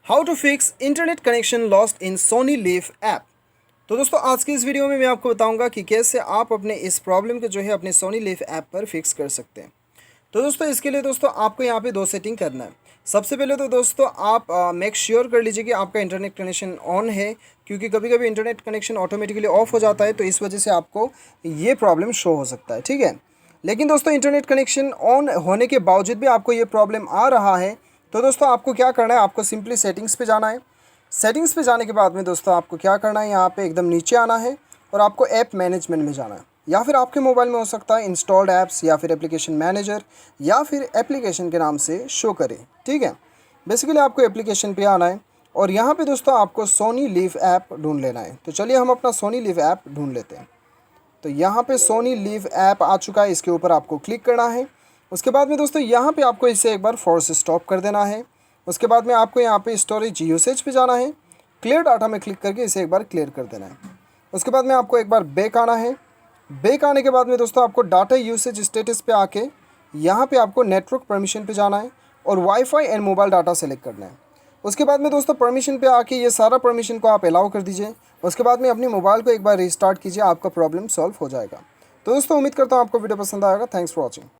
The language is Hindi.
How to fix internet connection lost in Sony LIV app. तो दोस्तों आज की इस वीडियो में मैं आपको बताऊंगा कि कैसे आप अपने इस प्रॉब्लम को जो है अपने सोनी लीफ ऐप पर फिक्स कर सकते हैं। तो दोस्तों इसके लिए दोस्तों आपको यहाँ पे दो सेटिंग करना है। सबसे पहले तो दोस्तों आप मेक श्योर कर लीजिए कि आपका इंटरनेट कनेक्शन ऑन है, क्योंकि कभी कभी इंटरनेट कनेक्शन ऑटोमेटिकली ऑफ हो जाता है, तो इस वजह से आपको ये प्रॉब्लम शो हो सकता है। ठीक है, लेकिन दोस्तों इंटरनेट कनेक्शन ऑन होने के बावजूद भी आपको ये प्रॉब्लम आ रहा है, तो दोस्तों आपको क्या करना है, आपको सिंपली सेटिंग्स पे जाना है। सेटिंग्स पे जाने के बाद में दोस्तों आपको क्या करना है, यहाँ पे एकदम नीचे आना है और आपको ऐप मैनेजमेंट में जाना है, या फिर आपके मोबाइल में हो सकता है इंस्टॉल्ड ऐप्स या फिर एप्लीकेशन मैनेजर या फिर एप्लीकेशन के नाम से शो करे। ठीक है, बेसिकली आपको एप्लीकेशन पे आना है और यहाँ पे दोस्तों आपको सोनी लीव ऐप ढूंढ लेना है। तो चलिए हम अपना सोनी लीव ऐप ढूंढ लेते हैं। तो यहाँ पे सोनी लीव ऐप आ चुका है, इसके ऊपर आपको क्लिक करना है। उसके बाद में दोस्तों यहाँ पे आपको इसे एक बार फोर्स स्टॉप कर देना है। उसके बाद में आपको यहाँ पे स्टोरेज यूसेज पे जाना है, क्लियर डाटा में क्लिक करके इसे एक बार क्लियर कर देना है। उसके बाद में आपको एक बार बैक आना है। बैक आने के बाद में दोस्तों आपको डाटा यूसेज स्टेटस पे आके यहाँ पे आपको नेटवर्क परमिशन पे जाना है और wifi and mobile data select करना है। उसके बाद में दोस्तों परमिशन पे आके ये सारा परमिशन को आप अलाउ कर दीजिए। उसके बाद में अपनी मोबाइल को एक बार रिस्टार्ट कीजिए, आपका प्रॉब्लम सॉल्व हो जाएगा। तो दोस्तों उम्मीद करता हूँ आपको वीडियो पसंद आएगा। Thanks for watching.